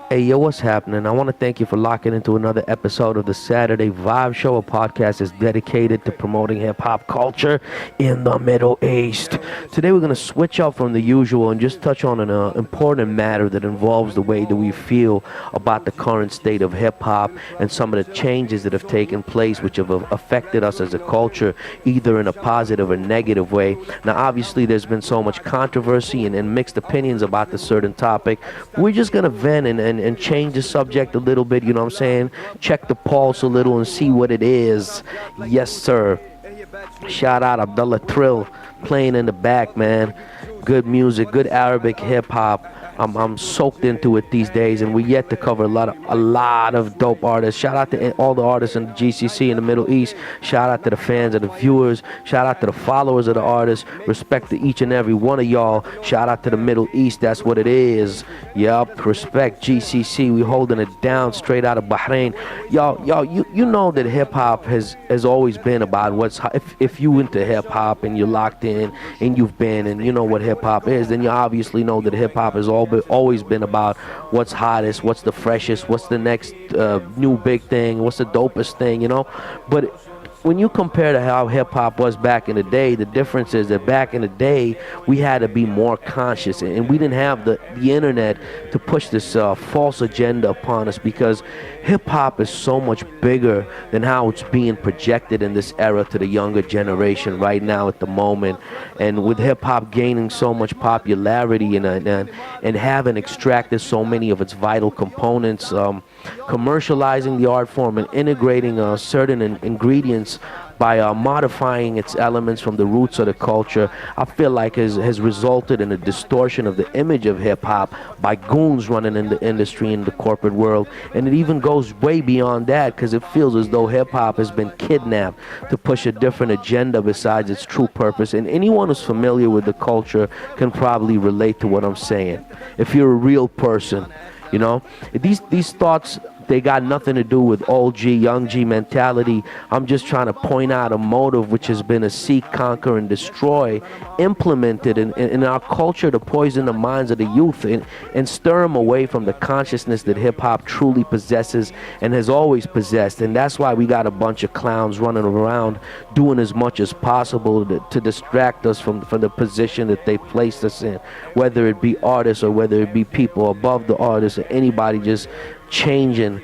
Hey, yo, what's happening? I want to thank you for locking into another episode of the Saturday Vibe Show. A podcast is dedicated to promoting hip hop culture in the Middle East. Today, we're going to switch up from the usual and just touch on an important matter that involves the way that we feel about the current state of hip hop and some of the changes that have taken place, which have affected us as a culture, either in a positive or negative way. Now, obviously, there's been so much controversy and mixed opinions about the certain topic. We're just going to vent and change the subject a little bit, you know what I'm saying? Check the pulse a little and see what it is. Yes, sir. Shout out Abdullah Trill playing in the back, man. Good music, good Arabic hip hop. I'm soaked into it these days, and we yet to cover a lot of dope artists. Shout out to all the artists in the GCC in the Middle East. Shout out to the fans and the viewers. Shout out to the followers of the artists. Respect to each and every one of y'all. Shout out to the Middle East. That's what it is. Yup. Respect GCC. We holding it down straight out of Bahrain. Y'all, you know that hip hop has always been about what's if you into hip hop and you're locked in and you've been and you know what hip hop is, then you obviously know that hip hop is always been about what's hottest, what's the freshest, what's the next new big thing, what's the dopest thing, you know. But when you compare to how hip-hop was back in the day, the difference is that back in the day, we had to be more conscious, and we didn't have the internet to push this false agenda upon us, because hip-hop is so much bigger than how it's being projected in this era to the younger generation right now at the moment. And with hip-hop gaining so much popularity and having extracted so many of its vital components, commercializing the art form and integrating certain ingredients by modifying its elements from the roots of the culture, I feel like has resulted in a distortion of the image of hip-hop by goons running in the industry in the corporate world. And it even goes way beyond that, because it feels as though hip-hop has been kidnapped to push a different agenda besides its true purpose. And anyone who's familiar with the culture can probably relate to what I'm saying. If you're a real person, you know, these thoughts, they got nothing to do with old G, young G mentality. I'm just trying to point out a motive which has been a seek, conquer, and destroy, implemented in our culture to poison the minds of the youth and stir them away from the consciousness that hip-hop truly possesses and has always possessed. And that's why we got a bunch of clowns running around doing as much as possible to distract us from the position that they placed us in, whether it be artists or whether it be people above the artists or anybody just changing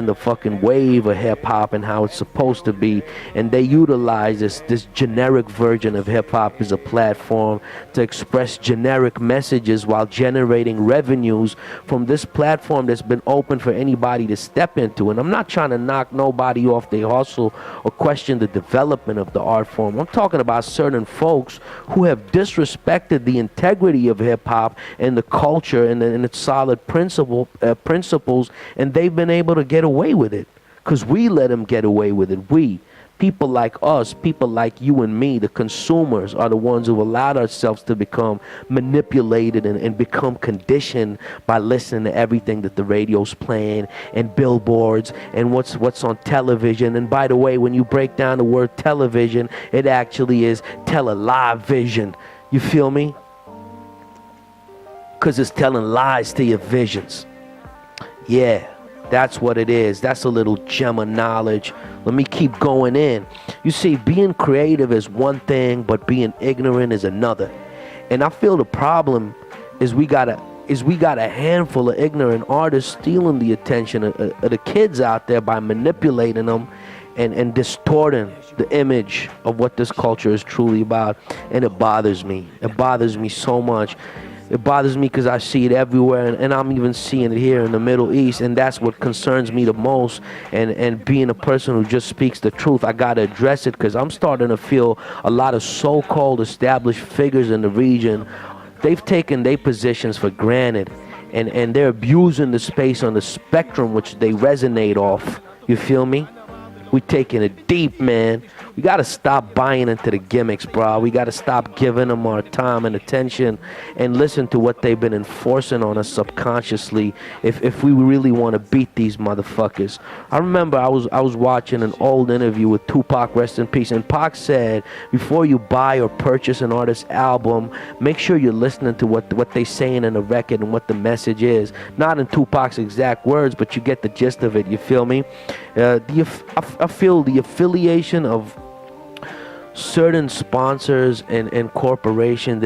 the fucking wave of hip-hop and how it's supposed to be. And they utilize this generic version of hip-hop as a platform to express generic messages while generating revenues from this platform that's been open for anybody to step into. And I'm not trying to knock nobody off their hustle or question the development of the art form. I'm talking about certain folks who have disrespected the integrity of hip-hop and the culture and its solid principles, and they've been able to get away with it because we let them get away with it. We, people like us, people like you and me, the consumers, are the ones who allowed ourselves to become manipulated and become conditioned by listening to everything that the radio's playing and billboards and what's on television. And by the way, when you break down the word television, it actually is tele-live vision. You feel me? Because it's telling lies to your visions. Yeah, that's what it is. That's a little gem of knowledge. Let me keep going in. You see, being creative is one thing, but being ignorant is another. And I feel the problem is we got a handful of ignorant artists stealing the attention of the kids out there by manipulating them and distorting the image of what this culture is truly about. And it bothers me. It bothers me so much. It bothers me because I see it everywhere, and I'm even seeing it here in the Middle East, and that's what concerns me the most. And being a person who just speaks the truth, I got to address it, because I'm starting to feel a lot of so-called established figures in the region. They've taken their positions for granted, and they're abusing the space on the spectrum which they resonate off. You feel me? We taking it deep, man. We got to stop buying into the gimmicks, bro. We got to stop giving them our time and attention and listen to what they've been enforcing on us subconsciously if we really want to beat these motherfuckers. I remember I was watching an old interview with Tupac, rest in peace, and Pac said, before you buy or purchase an artist's album, make sure you're listening to what they saying in the record and what the message is. Not in Tupac's exact words, but you get the gist of it, you feel me? I feel the affiliation of certain sponsors and corporations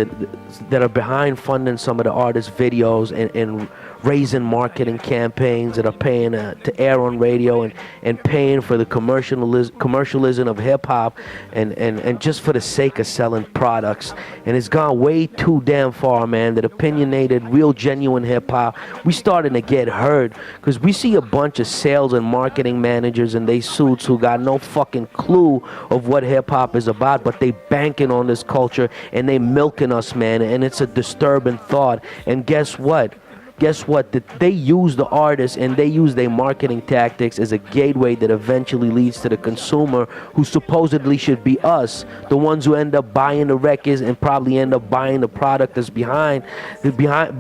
that are behind funding some of the artists' videos and raising marketing campaigns that are paying to air on radio and paying for the commercialism of hip-hop and just for the sake of selling products. And it's gone way too damn far, man. That opinionated, real, genuine hip-hop, we starting to get hurt because we see a bunch of sales and marketing managers in they suits who got no fucking clue of what hip-hop is about, but they banking on this culture and they milking us, man, and it's a disturbing thought. And guess what? They use the artists and they use their marketing tactics as a gateway that eventually leads to the consumer, who supposedly should be us, the ones who end up buying the records and probably end up buying the product that's behind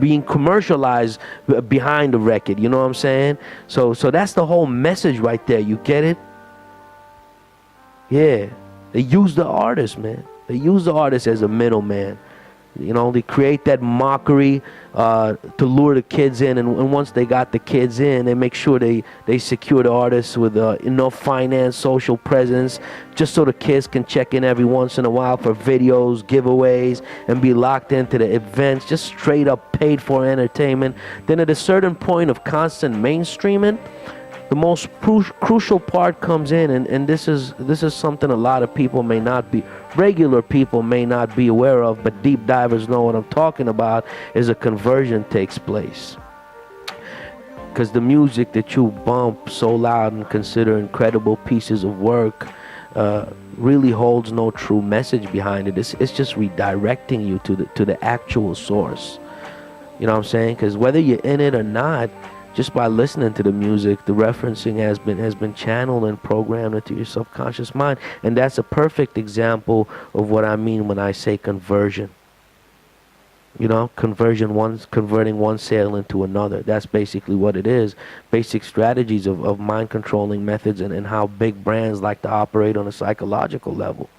being commercialized behind the record. You know what I'm saying? So that's the whole message right there. You get it? Yeah. They use the artist, man. They use the artist as a middleman. You know, they create that mockery to lure the kids in, and once they got the kids in, they make sure they secure the artists with enough finance, social presence, just so the kids can check in every once in a while for videos, giveaways, and be locked into the events, just straight up paid for entertainment. Then at a certain point of constant mainstreaming, the most crucial part comes in, and this is something a lot of people may not be, regular people may not be aware of, but deep divers know what I'm talking about, is a conversion takes place. Because the music that you bump so loud and consider incredible pieces of work really holds no true message behind it. It's just redirecting you to the actual source. You know what I'm saying? Because whether you're in it or not, just by listening to the music, the referencing has been channeled and programmed into your subconscious mind. And that's a perfect example of what I mean when I say conversion. You know, converting one sale into another. That's basically what it is. Basic strategies of mind controlling methods and how big brands like to operate on a psychological level.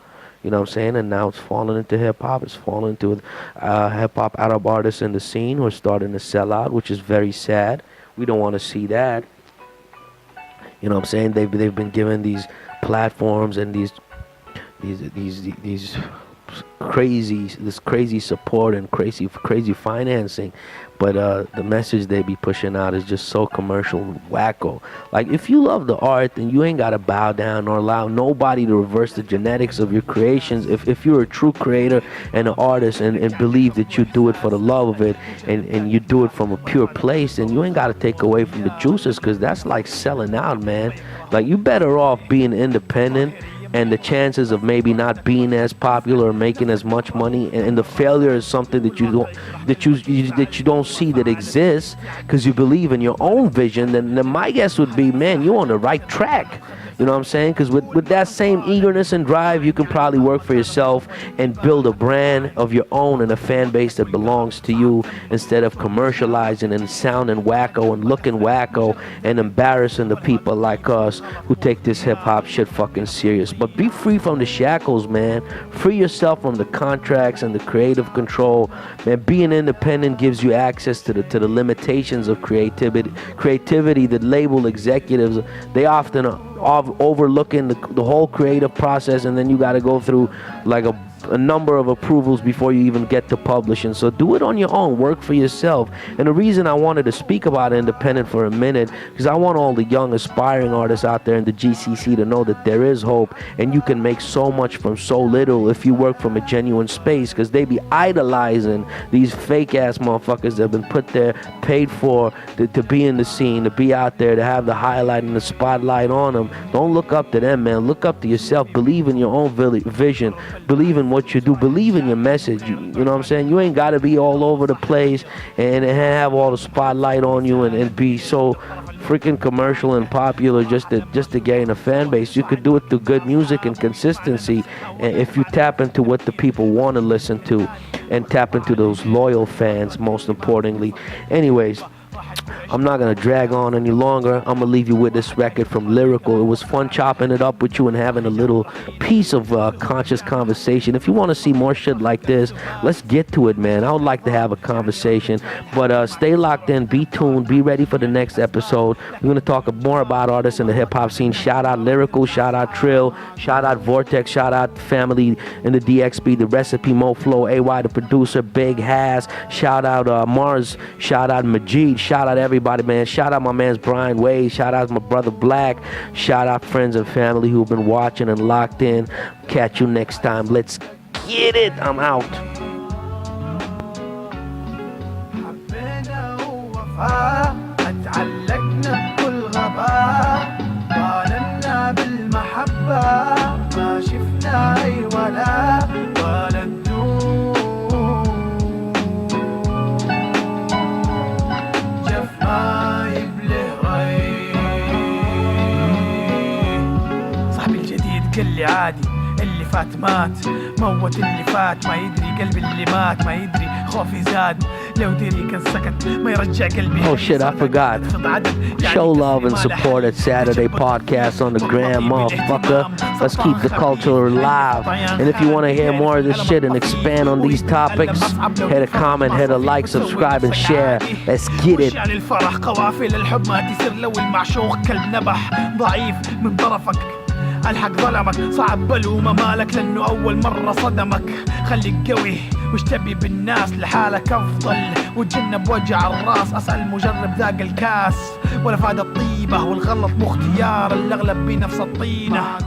You know what I'm saying? And now it's falling into hip-hop. It's falling into hip-hop Arab artists in the scene who are starting to sell out, which is very sad. We don't want to see that. You know what I'm saying? They've been given these platforms and these crazy support and crazy financing, but the message they be pushing out is just so commercial and wacko. Like, if you love the art, then you ain't gotta bow down or allow nobody to reverse the genetics of your creations. If you're a true creator and an artist and believe that you do it for the love of it and you do it from a pure place, then you ain't gotta take away from the juices, because that's like selling out, man. Like, you better off being independent, and the chances of maybe not being as popular or making as much money, and the failure is something that you don't see that exists because you believe in your own vision, then my guess would be, man, you're on the right track. You know what I'm saying? Because with that same eagerness and drive, you can probably work for yourself and build a brand of your own and a fan base that belongs to you, instead of commercializing and sounding wacko and looking wacko and embarrassing the people like us who take this hip-hop shit fucking serious. But be free from the shackles, man. Free yourself from the contracts and the creative control. Man, being independent gives you access to the limitations of creativity that label executives, they often are overlooking the whole creative process, and then you got to go through like a number of approvals before you even get to publishing. So do it on your own, work for yourself. And the reason I wanted to speak about independent for a minute, because I want all the young aspiring artists out there in the GCC to know that there is hope, and you can make so much from so little if you work from a genuine space, because they be idolizing these fake ass motherfuckers that have been put there, paid for to be in the scene, to be out there, to have the highlight and the spotlight on them. Don't look up to them, man. Look up to yourself. Believe in your own vision. Believe in what you do. Believe in your message. You know what I'm saying? You ain't got to be all over the place and have all the spotlight on you and be so freaking commercial and popular just to gain a fan base. You could do it through good music and consistency, and if you tap into what the people want to listen to and tap into those loyal fans, most importantly. Anyways, I'm not going to drag on any longer. I'm going to leave you with this record from Lyrical. It was fun chopping it up with you and having a little piece of conscious conversation. If you want to see more shit like this, let's get to it, man. I would like to have a conversation. But stay locked in, be tuned, be ready for the next episode. We're going to talk more about artists in the hip-hop scene. Shout out Lyrical, shout out Trill, shout out Vortex, shout out Family in the DXB, The Recipe, Mo Flow, AY, the producer, Big Has, shout out Mars, shout out Majid, shout out everybody, man. Shout out my man's Brian Wade. Shout out my brother Black. Shout out friends and family who've been watching and locked in. Catch you next time. Let's get it. I'm out. اللي عادي اللي فات مات موت اللي فات ما يدري قلبي اللي مات ما يدري خوفي زاد لو دري كان سكت ما يرجع قلبي. Oh shit, I forgot. Show love and support at Saturday Podcast on the gram, motherfucker. Let's keep the culture alive. And if you want to hear more of this shit and expand on these topics, hit a comment, hit a like, subscribe and share. Let's get it. الفرح قوافل الحب ما تصير لو المعشوق كلب نبح ضعيف من طرفك الحق ظلمك صعب بلومة مالك لأنه أول مرة صدمك خليك قوي وش تبي بالناس لحالك أفضل وتجنب وجع الراس أسأل مجرب ذاق الكاس ولا فاد الطيبة والغلط مو اختيار الأغلب بنفس الطينة